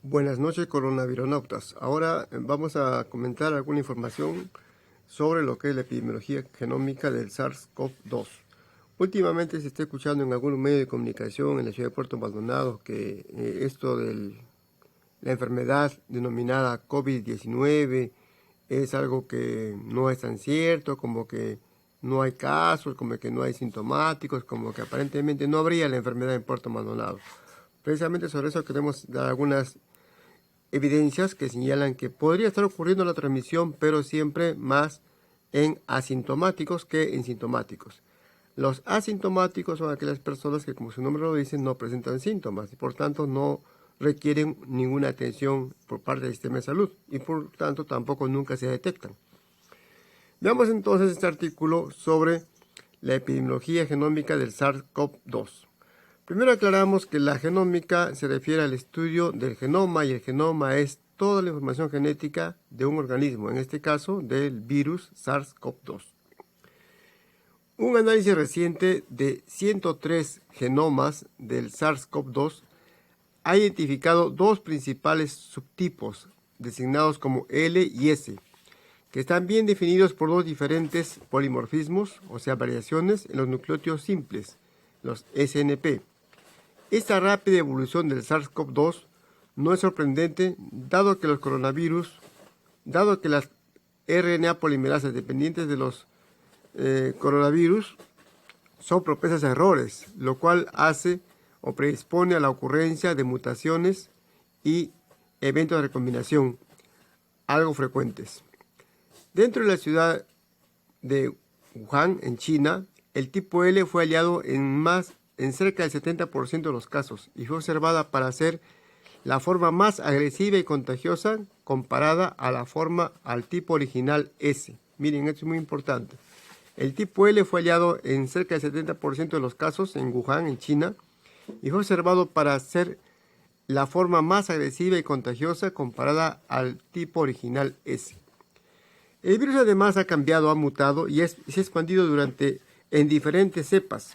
Buenas noches, coronavironautas. Ahora vamos a comentar alguna información sobre lo que es la epidemiología genómica del SARS-CoV-2. Últimamente se está escuchando en algunos medios de comunicación en la ciudad de Puerto Maldonado que esto de la enfermedad denominada COVID-19 es algo que no es tan cierto, como que no hay casos, como que no hay sintomáticos, como que aparentemente no habría la enfermedad en Puerto Maldonado. Precisamente sobre eso queremos dar algunas evidencias que señalan que podría estar ocurriendo la transmisión, pero siempre más en asintomáticos que en sintomáticos. Los asintomáticos son aquellas personas que, como su nombre lo dice, no presentan síntomas y por tanto no requieren ninguna atención por parte del sistema de salud y por tanto tampoco nunca se detectan. Veamos entonces este artículo sobre la epidemiología genómica del SARS-CoV-2. Primero aclaramos que la genómica se refiere al estudio del genoma y el genoma es toda la información genética de un organismo, en este caso del virus SARS-CoV-2. Un análisis reciente de 103 genomas del SARS-CoV-2 ha identificado dos principales subtipos, designados como L y S, que están bien definidos por dos diferentes polimorfismos, o sea, variaciones en los nucleótidos simples, los SNP. Esta rápida evolución del SARS-CoV-2 no es sorprendente, dado que las RNA polimerasas dependientes de los coronavirus son propensas a errores, lo cual hace o predispone a la ocurrencia de mutaciones y eventos de recombinación, algo frecuentes. Dentro de la ciudad de Wuhan, en China, el tipo L fue hallado en cerca del 70% de los casos y fue observada para ser la forma más agresiva y contagiosa comparada al tipo original S. Miren, esto es muy importante. El tipo L fue hallado en cerca del 70% de los casos en Wuhan, en China, y fue observado para ser la forma más agresiva y contagiosa comparada al tipo original S. El virus además ha cambiado, ha mutado y se ha expandido en diferentes cepas.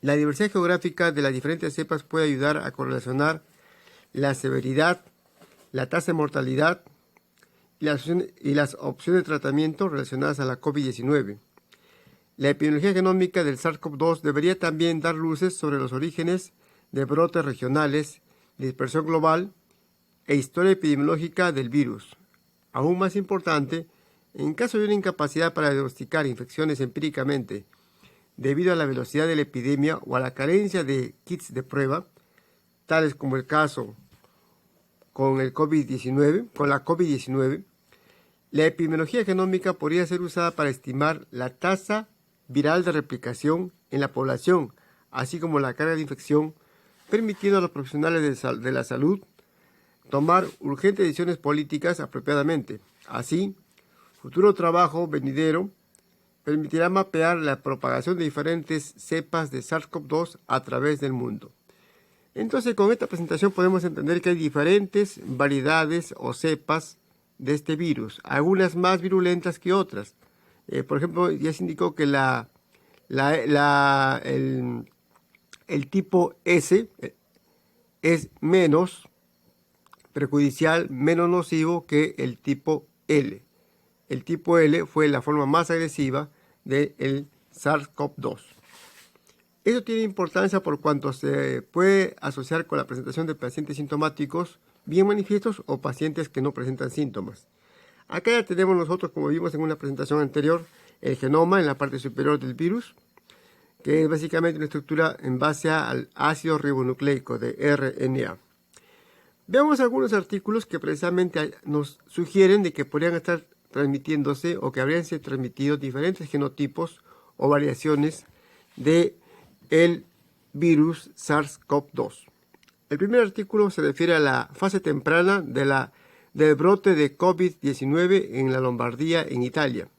La diversidad geográfica de las diferentes cepas puede ayudar a correlacionar la severidad, la tasa de mortalidad y las opciones de tratamiento relacionadas a la COVID-19. La epidemiología genómica del SARS-CoV-2 debería también dar luces sobre los orígenes de brotes regionales, dispersión global e historia epidemiológica del virus. Aún más importante, en caso de una incapacidad para diagnosticar infecciones empíricamente, debido a la velocidad de la epidemia o a la carencia de kits de prueba, tales como el caso con la COVID-19, la epidemiología genómica podría ser usada para estimar la tasa viral de replicación en la población, así como la carga de infección, permitiendo a los profesionales de la salud tomar urgentes decisiones políticas apropiadamente. Así, futuro trabajo venidero permitirá mapear la propagación de diferentes cepas de SARS-CoV-2 a través del mundo. Entonces, con esta presentación podemos entender que hay diferentes variedades o cepas de este virus, algunas más virulentas que otras. Por ejemplo, ya se indicó que el tipo S es menos perjudicial, menos nocivo que el tipo L. El tipo L fue la forma más agresiva del SARS-CoV-2. Eso tiene importancia por cuanto se puede asociar con la presentación de pacientes sintomáticos bien manifiestos o pacientes que no presentan síntomas. Acá ya tenemos nosotros, como vimos en una presentación anterior, el genoma en la parte superior del virus, que es básicamente una estructura en base al ácido ribonucleico de RNA. Veamos algunos artículos que precisamente nos sugieren de que podrían estar transmitiéndose o que habrían sido transmitidos diferentes genotipos o variaciones de el virus SARS-CoV-2. El primer artículo se refiere a la fase temprana del brote de COVID-19 en la Lombardía, en Italia.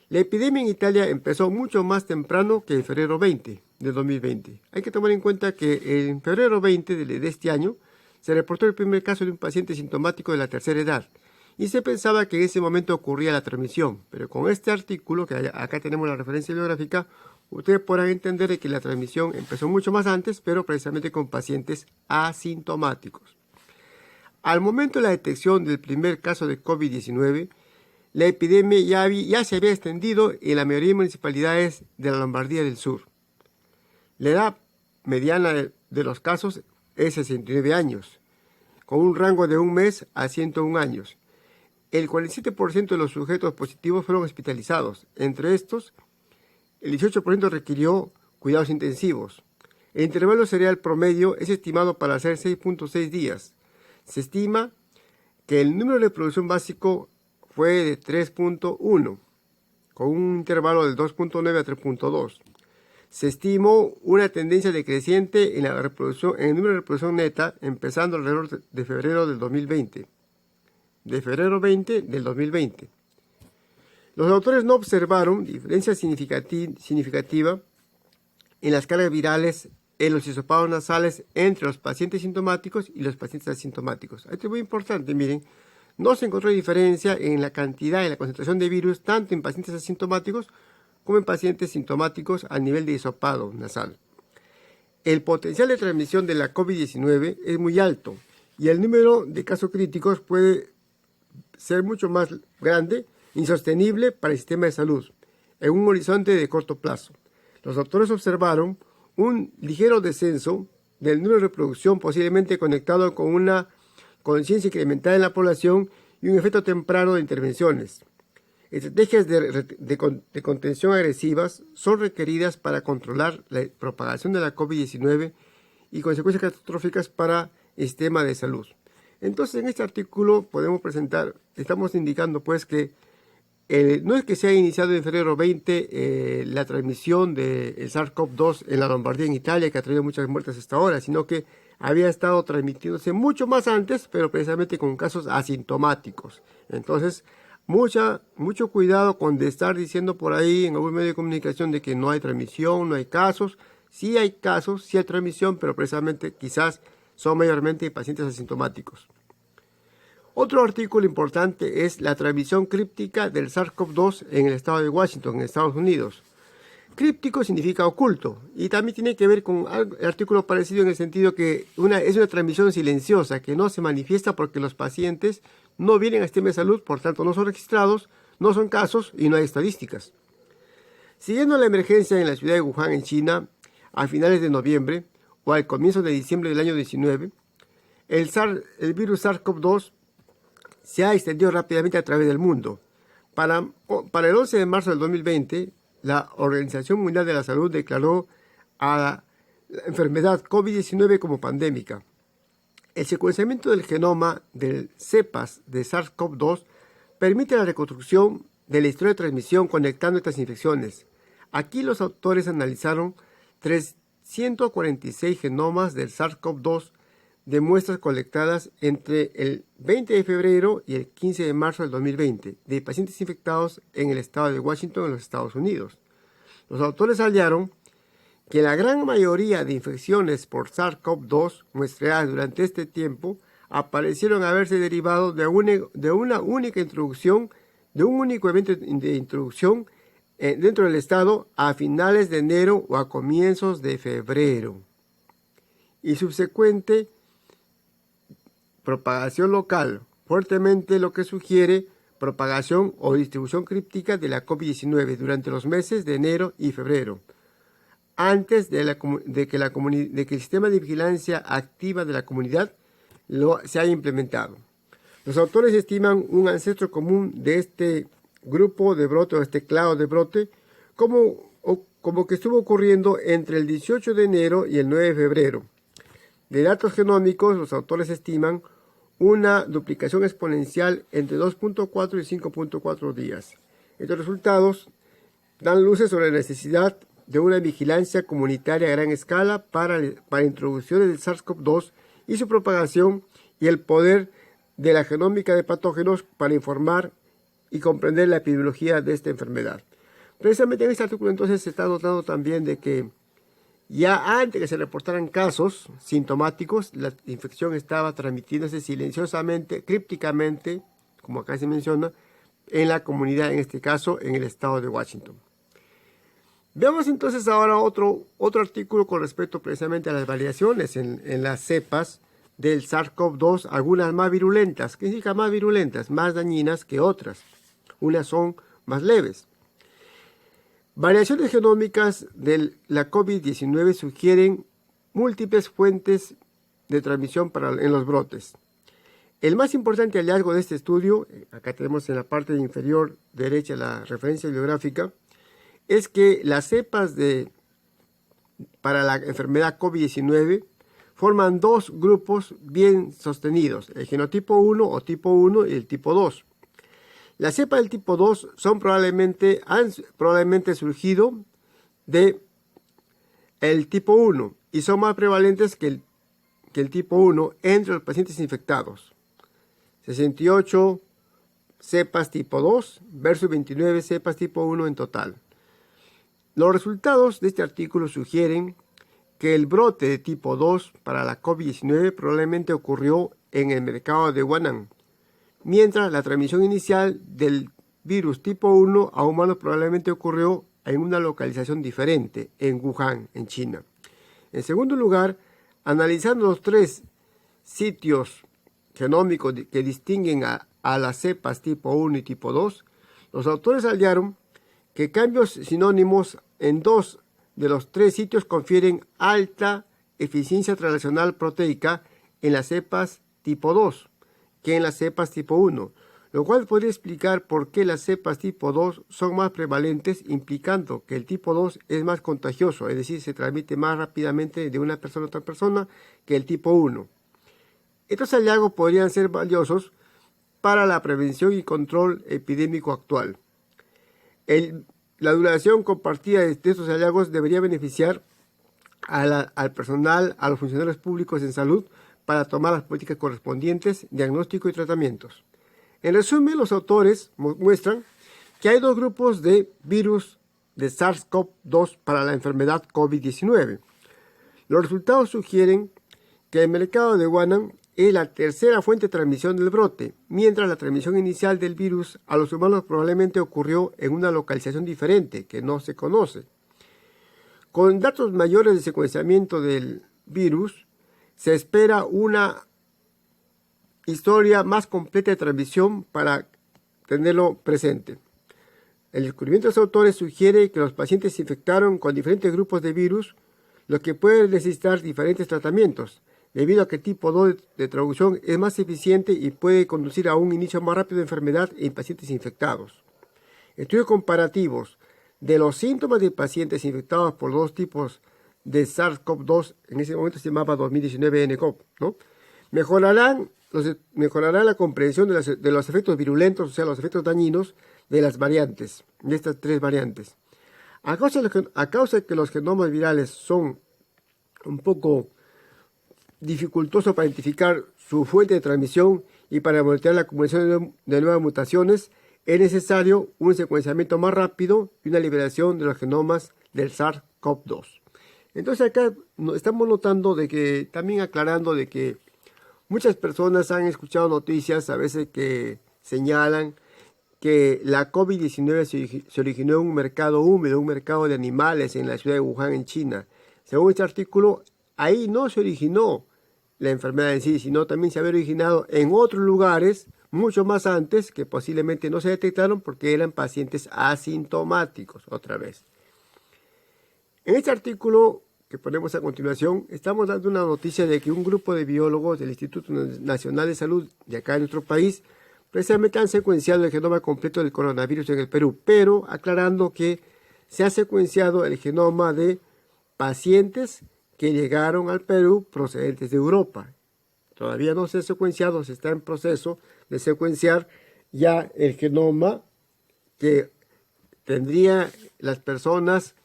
La epidemia en Italia empezó mucho más temprano que en febrero 20 de 2020. Hay que tomar en cuenta que en febrero 20 de este año se reportó el primer caso de un paciente sintomático de la tercera edad y se pensaba que en ese momento ocurría la transmisión, pero con este artículo, que acá tenemos la referencia bibliográfica, ustedes podrán entender que la transmisión empezó mucho más antes, pero precisamente con pacientes asintomáticos. Al momento de la detección del primer caso de COVID-19, la epidemia ya se había extendido en la mayoría de municipalidades de la Lombardía del Sur. La edad mediana de los casos es 69 años, con un rango de 1 mes a 101 años. El 47% de los sujetos positivos fueron hospitalizados. Entre estos, el 18% requirió cuidados intensivos. El intervalo cerebral promedio es estimado para ser 6.6 días. Se estima que el número de reproducción básico fue de 3.1, con un intervalo del 2.9 a 3.2. Se estimó una tendencia decreciente en el número de reproducción neta, empezando alrededor de febrero del 2020. De febrero 20 del 2020. Los autores no observaron diferencia significativa en las cargas virales en los hisopados nasales entre los pacientes sintomáticos y los pacientes asintomáticos. Esto es muy importante, miren. No se encontró diferencia en la cantidad y la concentración de virus tanto en pacientes asintomáticos como en pacientes sintomáticos a nivel de hisopado nasal. El potencial de transmisión de la COVID-19 es muy alto y el número de casos críticos puede ser mucho más grande, insostenible para el sistema de salud, en un horizonte de corto plazo. Los autores observaron un ligero descenso del número de reproducción posiblemente conectado con una conciencia incrementada en la población y un efecto temprano de intervenciones. Estrategias de contención agresivas son requeridas para controlar la propagación de la COVID-19 y consecuencias catastróficas para el sistema de salud. Entonces, en este artículo estamos indicando pues que no es que se haya iniciado en febrero 20 la transmisión del SARS-CoV-2 en la Lombardía, en Italia, que ha traído muchas muertes hasta ahora, sino que había estado transmitiéndose mucho más antes, pero precisamente con casos asintomáticos. Entonces, mucho cuidado con de estar diciendo por ahí en algún medio de comunicación de que no hay transmisión, no hay casos. Sí hay casos, sí hay transmisión, pero precisamente quizás son mayormente en pacientes asintomáticos. Otro artículo importante es la transmisión críptica del SARS-CoV-2 en el estado de Washington, en Estados Unidos. Críptico significa oculto y también tiene que ver con el artículo parecido en el sentido que es una transmisión silenciosa que no se manifiesta porque los pacientes no vienen al sistema de salud, por tanto no son registrados, no son casos y no hay estadísticas. Siguiendo la emergencia en la ciudad de Wuhan, en China, a finales de noviembre o al comienzo de diciembre del año 19, el virus SARS-CoV-2 se ha extendido rápidamente a través del mundo. Para el 11 de marzo del 2020, la Organización Mundial de la Salud declaró a la enfermedad COVID-19 como pandémica. El secuenciamiento del genoma del cepas de SARS-CoV-2 permite la reconstrucción de la historia de transmisión conectando estas infecciones. Aquí los autores analizaron 346 genomas del SARS-CoV-2 de muestras colectadas entre el 20 de febrero y el 15 de marzo del 2020 de pacientes infectados en el estado de Washington, en los Estados Unidos. Los autores hallaron que la gran mayoría de infecciones por SARS-CoV-2 muestreadas durante este tiempo aparecieron haberse derivado de una única introducción, de un único evento de introducción dentro del estado a finales de enero o a comienzos de febrero y subsecuente propagación local, fuertemente lo que sugiere propagación o distribución críptica de la COVID-19 durante los meses de enero y febrero, antes de que el sistema de vigilancia activa de la comunidad se haya implementado. Los autores estiman un ancestro común de este grupo de brote o este clado de brote como que estuvo ocurriendo entre el 18 de enero y el 9 de febrero. De datos genómicos, los autores estiman una duplicación exponencial entre 2.4 y 5.4 días. Estos resultados dan luces sobre la necesidad de una vigilancia comunitaria a gran escala para introducciones del SARS-CoV-2 y su propagación y el poder de la genómica de patógenos para informar y comprender la epidemiología de esta enfermedad. Precisamente en este artículo entonces se está notando también de que ya antes que se reportaran casos sintomáticos, la infección estaba transmitiéndose silenciosamente, crípticamente, como acá se menciona, en la comunidad, en este caso, en el estado de Washington. Veamos entonces ahora otro artículo con respecto precisamente a las variaciones en las cepas del SARS-CoV-2, algunas más virulentas. ¿Qué significa más virulentas? Más dañinas que otras. Unas son más leves. Variaciones genómicas de la COVID-19 sugieren múltiples fuentes de transmisión en los brotes. El más importante hallazgo de este estudio, acá tenemos en la parte inferior derecha la referencia bibliográfica, es que las cepas para la enfermedad COVID-19 forman dos grupos bien sostenidos, el genotipo 1 o tipo 1 y el tipo 2. Las cepas del tipo 2 han probablemente surgido de el tipo 1 y son más prevalentes que el tipo 1 entre los pacientes infectados. 68 cepas tipo 2 versus 29 cepas tipo 1 en total. Los resultados de este artículo sugieren que el brote de tipo 2 para la COVID-19 probablemente ocurrió en el mercado de Wuhan, mientras la transmisión inicial del virus tipo 1 a humanos probablemente ocurrió en una localización diferente, en Wuhan, en China. En segundo lugar, analizando los tres sitios genómicos que distinguen a las cepas tipo 1 y tipo 2, los autores hallaron que cambios sinónimos en dos de los tres sitios confieren alta eficiencia translacional proteica en las cepas tipo 2 que en las cepas tipo 1, lo cual podría explicar por qué las cepas tipo 2 son más prevalentes, implicando que el tipo 2 es más contagioso, es decir, se transmite más rápidamente de una persona a otra persona que el tipo 1. Estos hallazgos podrían ser valiosos para la prevención y control epidémico actual. La duración compartida de estos hallazgos debería beneficiar al personal, a los funcionarios públicos en salud para tomar las políticas correspondientes, diagnóstico y tratamientos. En resumen, los autores muestran que hay dos grupos de virus de SARS-CoV-2 para la enfermedad COVID-19. Los resultados sugieren que el mercado de Wuhan es la tercera fuente de transmisión del brote, mientras la transmisión inicial del virus a los humanos probablemente ocurrió en una localización diferente que no se conoce. Con datos mayores de secuenciamiento del virus, se espera una historia más completa de transmisión para tenerlo presente. El descubrimiento de los autores sugiere que los pacientes se infectaron con diferentes grupos de virus, lo que puede necesitar diferentes tratamientos, debido a que el tipo 2 de traducción es más eficiente y puede conducir a un inicio más rápido de enfermedad en pacientes infectados. Estudios comparativos de los síntomas de pacientes infectados por dos tipos de SARS-CoV-2, en ese momento se llamaba 2019 nCoV, ¿no? Mejorará la comprensión de los efectos virulentos, o sea, los efectos dañinos de las variantes, de estas tres variantes. A causa de que los genomas virales son un poco dificultosos para identificar su fuente de transmisión y para monitorear la acumulación de nuevas mutaciones, es necesario un secuenciamiento más rápido y una liberación de los genomas del SARS-CoV-2. Entonces acá estamos notando de que, también aclarando de que muchas personas han escuchado noticias a veces que señalan que la COVID-19 se originó en un mercado húmedo, un mercado de animales en la ciudad de Wuhan, en China. Según este artículo, ahí no se originó la enfermedad en sí, sino también se había originado en otros lugares mucho más antes, que posiblemente no se detectaron porque eran pacientes asintomáticos, otra vez. En este artículo que ponemos a continuación, estamos dando una noticia de que un grupo de biólogos del Instituto Nacional de Salud de acá en nuestro país precisamente han secuenciado el genoma completo del coronavirus en el Perú, pero aclarando que se ha secuenciado el genoma de pacientes que llegaron al Perú procedentes de Europa. Todavía no se ha secuenciado, se está en proceso de secuenciar ya el genoma que tendría las personas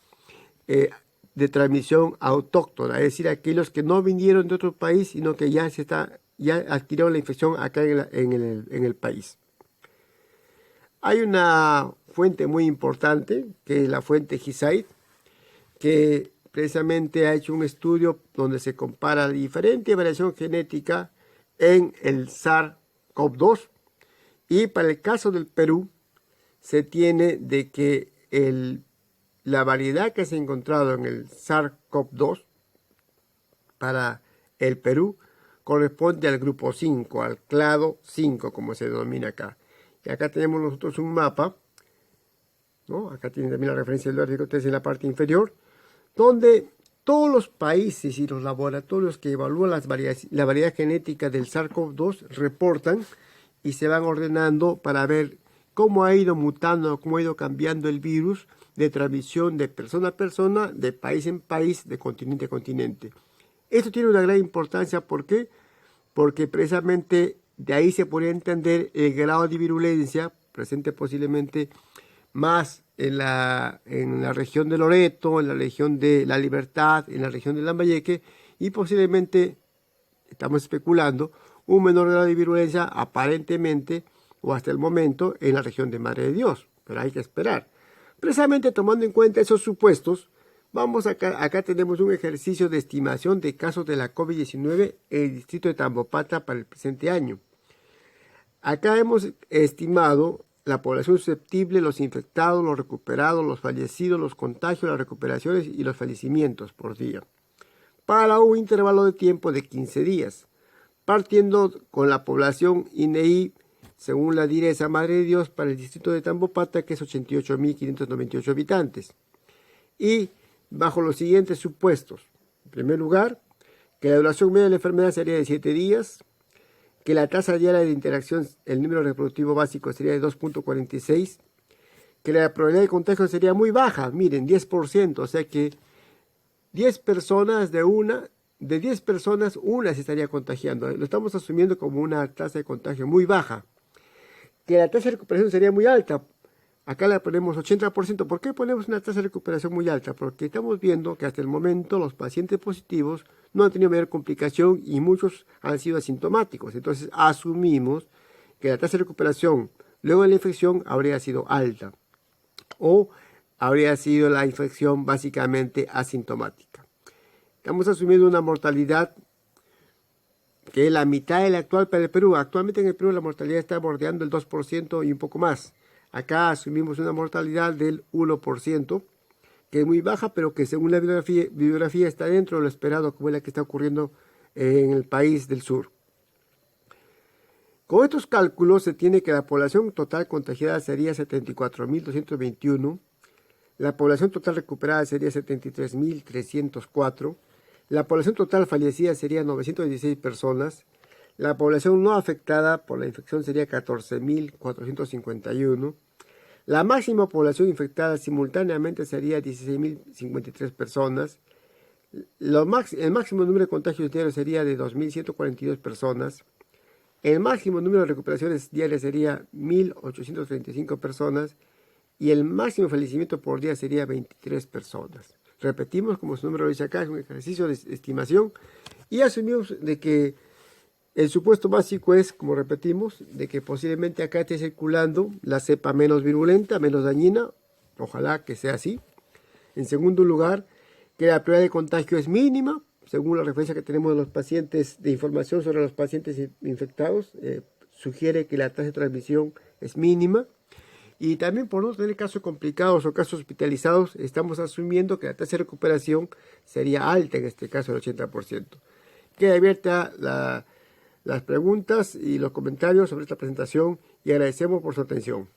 de transmisión autóctona, es decir, aquellos que no vinieron de otro país, sino que ya adquirieron la infección acá en el país. Hay una fuente muy importante, que es la fuente GISAID, que precisamente ha hecho un estudio donde se compara la diferente variación genética en el SARS-CoV-2, y para el caso del Perú se tiene de que la variedad que se ha encontrado en el SARS-CoV-2 para el Perú corresponde al grupo 5, al clado 5, como se denomina acá. Y acá tenemos nosotros un mapa, ¿no? Acá tienen también la referencia del dólar que en la parte inferior, donde todos los países y los laboratorios que evalúan la variedad genética del SARS-CoV-2 reportan y se van ordenando para ver cómo ha ido mutando, cómo ha ido cambiando el virus de transmisión de persona a persona, de país en país, de continente a continente. Esto tiene una gran importancia, ¿por qué? Porque precisamente de ahí se podría entender el grado de virulencia presente posiblemente más en la región de Loreto, en la región de La Libertad, en la región de Lambayeque, y posiblemente, estamos especulando, un menor grado de virulencia aparentemente o hasta el momento en la región de Madre de Dios, pero hay que esperar. Precisamente tomando en cuenta esos supuestos, acá tenemos un ejercicio de estimación de casos de la COVID-19 en el distrito de Tambopata para el presente año. Acá hemos estimado la población susceptible, los infectados, los recuperados, los fallecidos, los contagios, las recuperaciones y los fallecimientos por día, para un intervalo de tiempo de 15 días, partiendo con la población INEI, según la direza Madre de Dios, para el distrito de Tambopata, que es 88.598 habitantes. Y bajo los siguientes supuestos. En primer lugar, que la duración media de la enfermedad sería de 7 días, que la tasa diaria de interacción, el número reproductivo básico sería de 2.46, que la probabilidad de contagio sería muy baja, miren, 10%, o sea que 10 personas de 10 personas, una se estaría contagiando. Lo estamos asumiendo como una tasa de contagio muy baja. Que la tasa de recuperación sería muy alta. Acá le ponemos 80%. ¿Por qué ponemos una tasa de recuperación muy alta? Porque estamos viendo que hasta el momento los pacientes positivos no han tenido mayor complicación y muchos han sido asintomáticos. Entonces asumimos que la tasa de recuperación luego de la infección habría sido alta o habría sido la infección básicamente asintomática. Estamos asumiendo una mortalidad que es la mitad de la actual para el Perú. Actualmente en el Perú la mortalidad está bordeando el 2% y un poco más. Acá asumimos una mortalidad del 1%, que es muy baja, pero que según la bibliografía está dentro de lo esperado, como es la que está ocurriendo en el país del sur. Con estos cálculos se tiene que la población total contagiada sería 74.221, la población total recuperada sería 73.304, la población total fallecida sería 916 personas, la población no afectada por la infección sería 14.451, la máxima población infectada simultáneamente sería 16.053 personas, el máximo número de contagios diarios sería de 2.142 personas, el máximo número de recuperaciones diarias sería 1.835 personas y el máximo fallecimiento por día sería 23 personas. Repetimos, como su número dice acá, es un ejercicio de estimación y asumimos de que el supuesto básico es, como repetimos, de que posiblemente acá esté circulando la cepa menos virulenta, menos dañina, ojalá que sea así. En segundo lugar, que la probabilidad de contagio es mínima, según la referencia que tenemos de los pacientes, de información sobre los pacientes infectados, sugiere que la tasa de transmisión es mínima. Y también por no tener casos complicados o casos hospitalizados, estamos asumiendo que la tasa de recuperación sería alta, en este caso el 80%. Queda abierta las preguntas y los comentarios sobre esta presentación y agradecemos por su atención.